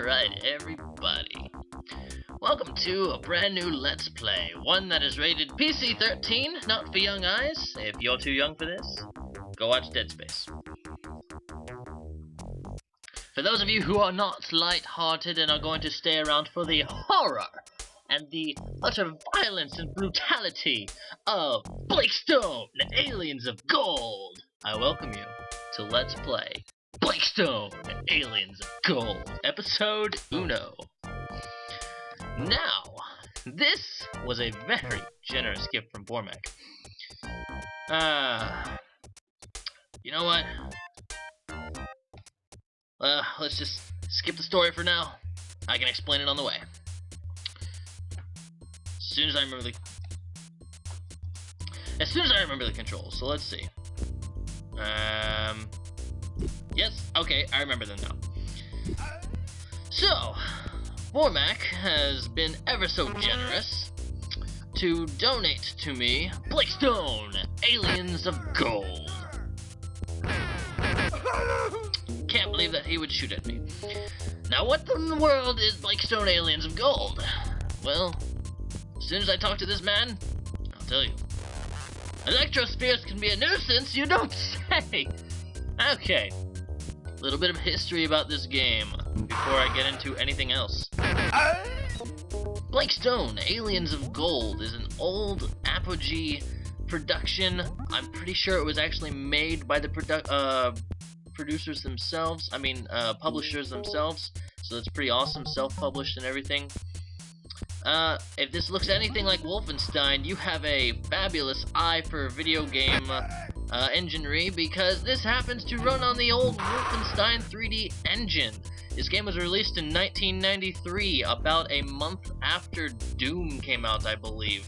Alright, everybody. Welcome to a brand new Let's Play. One that is rated PC-13, not for young eyes. If you're too young for this, go watch Dead Space. For those of you who are not light-hearted and are going to stay around for the horror and the utter violence and brutality of Blackstone, Aliens of Gold, I welcome you to Let's Play Blackstone, Aliens of Gold, Episode Uno. Now, this was a very generous gift from Bormac. You know what? Let's just skip the story for now. I can explain it on the way. As soon as I remember the controls. So let's see. Yes, okay, I remember them now. So, Bormac has been ever so generous to donate to me Blackstone, Aliens of Gold. Can't believe that he would shoot at me. Now, what in the world is Blackstone, Aliens of Gold? Well, as soon as I talk to this man, I'll tell you. Electrospheres can be a nuisance, you don't say! Okay, a little bit of history about this game before I get into anything else. Blackstone, Aliens of Gold is an old Apogee production. I'm pretty sure it was actually made by the producers themselves, publishers themselves, so that's pretty awesome, self-published and everything. If this looks anything like Wolfenstein, you have a fabulous eye for video game enginery, because this happens to run on the old Wolfenstein 3D engine. This game was released in 1993, about a month after Doom came out, I believe.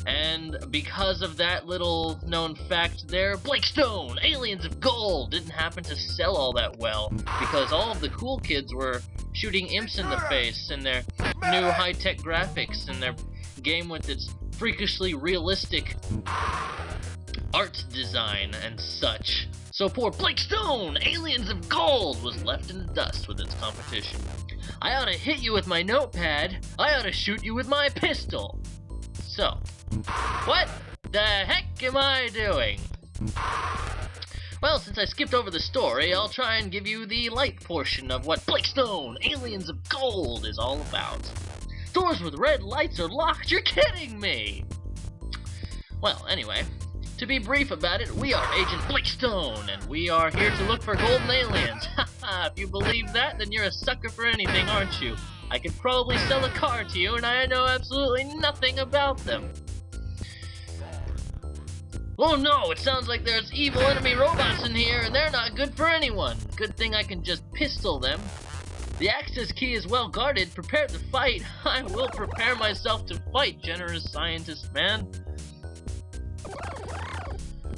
And because of that little known fact there, Blackstone, Aliens of Gold didn't happen to sell all that well, because all of the cool kids were shooting imps in the face in their new high-tech graphics and their game with its freakishly realistic art design and such. So poor Blackstone, Aliens of Gold was left in the dust with its competition. I ought to hit you with my notepad, I ought to shoot you with my pistol. So, what the heck am I doing? Well, since I skipped over the story, I'll try and give you the light portion of what Blackstone, Aliens of Gold is all about. Doors with red lights are locked, you're kidding me! Well, anyway, to be brief about it, we are Agent Blackstone, and we are here to look for golden aliens. Haha, if you believe that, then you're a sucker for anything, aren't you? I could probably sell a car to you, and I know absolutely nothing about them. Oh no, it sounds like there's evil enemy robots in here, and they're not good for anyone. Good thing I can just pistol them. The access key is well guarded. Prepare to fight. I will prepare myself to fight, generous scientist man.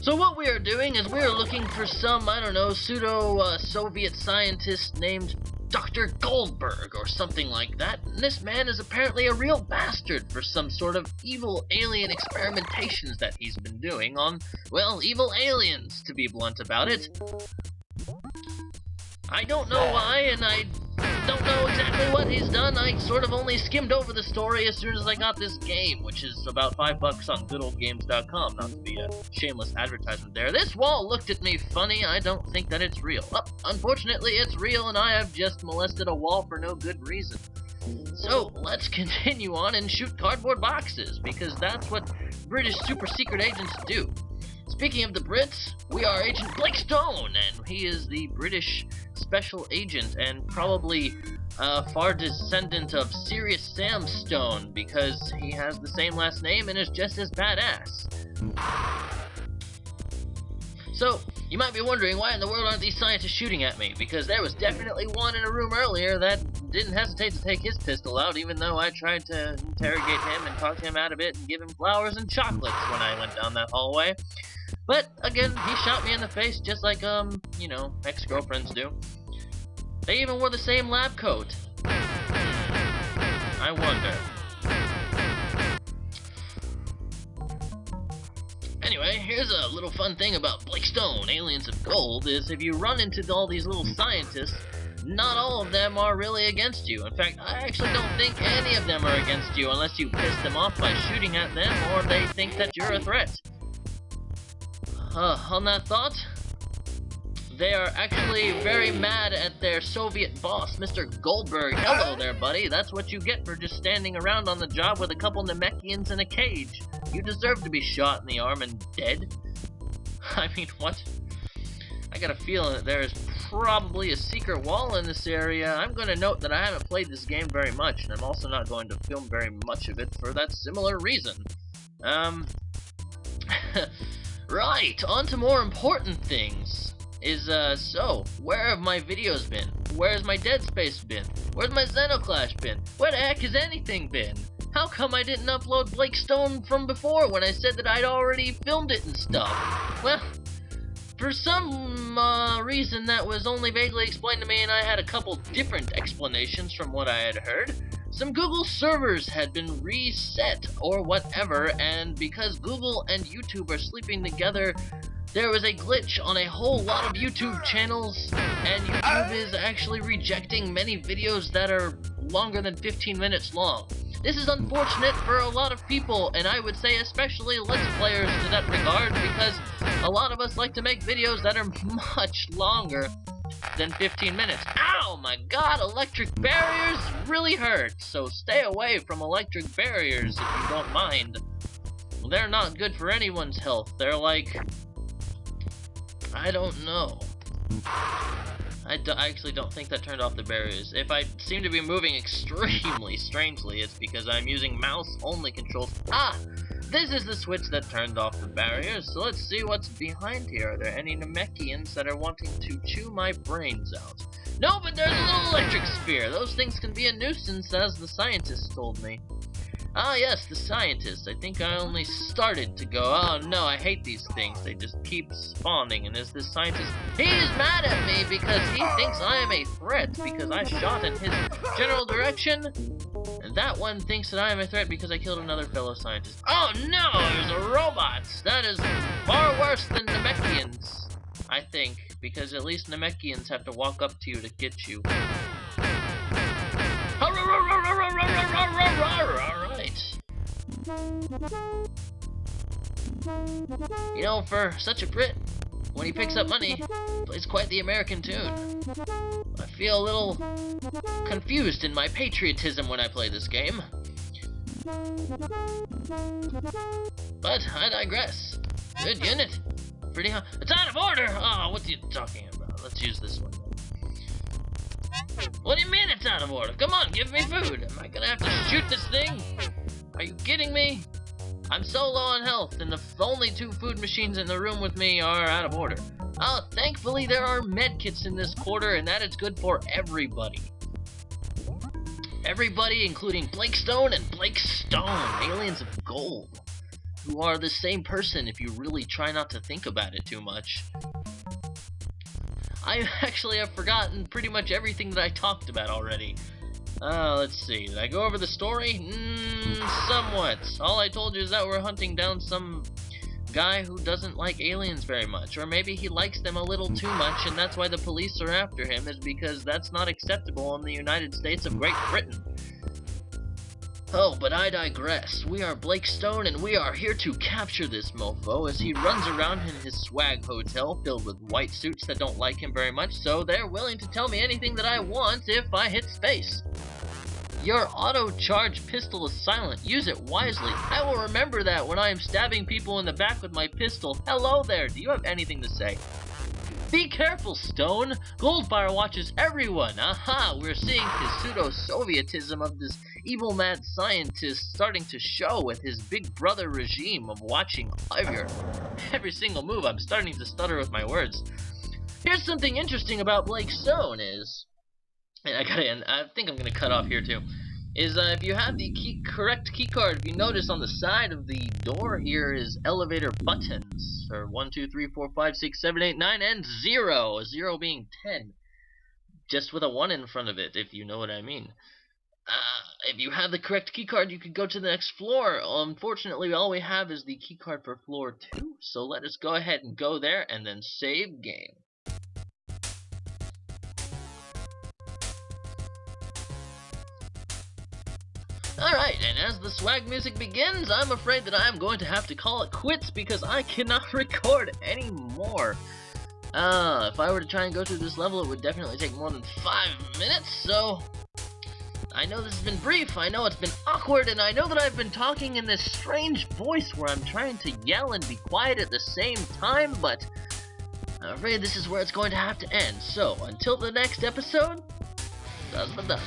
So what we are doing is we are looking for some, I don't know, pseudo-Soviet scientist named Dr. Goldberg or something like that. And this man is apparently a real bastard for some sort of evil alien experimentations that he's been doing on, well, evil aliens, to be blunt about it. I don't know why, and I don't know exactly what he's done. I sort of only skimmed over the story as soon as I got this game, which is about $5 on goodoldgames.com, not to be a shameless advertisement there. This wall looked at me funny. I don't think that it's real. Well, unfortunately, it's real, and I have just molested a wall for no good reason. So, let's continue on and shoot cardboard boxes, because that's what British super secret agents do. Speaking of the Brits, we are Agent Blackstone, and he is the British special agent, and probably a far descendant of Sirius Sam Stone, because he has the same last name and is just as badass. So, you might be wondering, why in the world aren't these scientists shooting at me? Because there was definitely one in a room earlier that didn't hesitate to take his pistol out, even though I tried to interrogate him and talk him out of it and give him flowers and chocolates when I went down that hallway. But, again, he shot me in the face just like, ex-girlfriends do. They even wore the same lab coat. I wonder. Anyway, Anyway, here's a little fun thing about Blake Stone, Aliens of Gold, is if you run into all these little scientists, not all of them are really against you. In fact, I actually don't think any of them are against you unless you piss them off by shooting at them or they think that you're a threat. On that thought, they are actually very mad at their Soviet boss, Mr. Goldberg. Hello there, buddy. That's what you get for just standing around on the job with a couple Namekians in a cage. You deserve to be shot in the arm and dead. I mean, what? I got a feeling that there is probably a secret wall in this area. I'm going to note that I haven't played this game very much, and I'm also not going to film very much of it for that similar reason. Right, on to more important things. So, where have my videos been? Where's my Dead Space been? Where's my Xenoclash been? Where the heck has anything been? How come I didn't upload Blake Stone from before when I said that I'd already filmed it and stuff? Well, for some reason that was only vaguely explained to me, and I had a couple different explanations from what I had heard. Some Google servers had been reset or whatever, and because Google and YouTube are sleeping together, there was a glitch on a whole lot of YouTube channels, and YouTube is actually rejecting many videos that are longer than 15 minutes long. This is unfortunate for a lot of people, and I would say especially Let's Players to that regard, because a lot of us like to make videos that are much longer than 15 minutes. Ow, my god, electric barriers really hurt, so stay away from electric barriers if you don't mind. They're not good for anyone's health. They're like, I don't know. I actually don't think that turned off the barriers. If I seem to be moving extremely strangely, it's because I'm using mouse-only controls. Ah! This is the switch that turned off the barriers, so let's see what's behind here. Are there any Namekians that are wanting to chew my brains out? No, but there's a little electric sphere. Those things can be a nuisance, as the scientist told me. Ah, yes, the scientist. I think I only started to go, oh no, I hate these things. They just keep spawning, and is this scientist... He's mad at me because he thinks I am a threat because I shot in his general direction. And that one thinks that I am a threat because I killed another fellow scientist. Oh no, there's a robot! That is far worse than Namekians, I think, because at least Namekians have to walk up to you to get you. Alright. You know, for such a Brit, when he picks up money, he plays quite the American tune. I feel a little confused in my patriotism when I play this game. But I digress. Good unit. Pretty high. It's out of order! Oh, what are you talking about? Let's use this one. What do you mean it's out of order? Come on, give me food. Am I gonna have to shoot this thing? Are you kidding me? I'm so low on health, and the only 2 food machines in the room with me are out of order. Oh, thankfully there are medkits in this quarter, and that is good for everybody. Everybody, including Blake Stone and Blake Stone, Aliens of Gold, who are the same person if you really try not to think about it too much. I actually have forgotten pretty much everything that I talked about already. Let's see. Did I go over the story? Somewhat. All I told you is that we're hunting down some guy who doesn't like aliens very much. Or maybe he likes them a little too much, and that's why the police are after him, is because that's not acceptable in the United States of Great Britain. Oh, but I digress. We are Blake Stone, and we are here to capture this mofo as he runs around in his swag hotel filled with white suits that don't like him very much, so they're willing to tell me anything that I want if I hit space. Your auto-charge pistol is silent. Use it wisely. I will remember that when I am stabbing people in the back with my pistol. Hello there. Do you have anything to say? Be careful, Stone. Goldfire watches everyone. Aha, we're seeing his pseudo-Sovietism of this evil mad scientist starting to show with his big brother regime of watching every single move. I'm starting to stutter with my words. Here's something interesting about Blake Stone is, and I think I'm gonna cut off here too, is if you have the correct key card, if you notice on the side of the door here is elevator buttons, or 1, 2, 3, 4, 5, 6, 7, 8, 9, and 0. 0 being 10, just with a 1 in front of it, if you know what I mean. if you have the correct keycard, you can go to the next floor. Unfortunately, all we have is the keycard for floor 2, so let us go ahead and go there and then save game. Alright, and as the swag music begins, I'm afraid that I'm going to have to call it quits because I cannot record anymore. If I were to try and go through this level, it would definitely take more than 5 minutes, so I know this has been brief, I know it's been awkward, and I know that I've been talking in this strange voice where I'm trying to yell and be quiet at the same time, but I'm afraid this is where it's going to have to end. So, until the next episode, that's the done.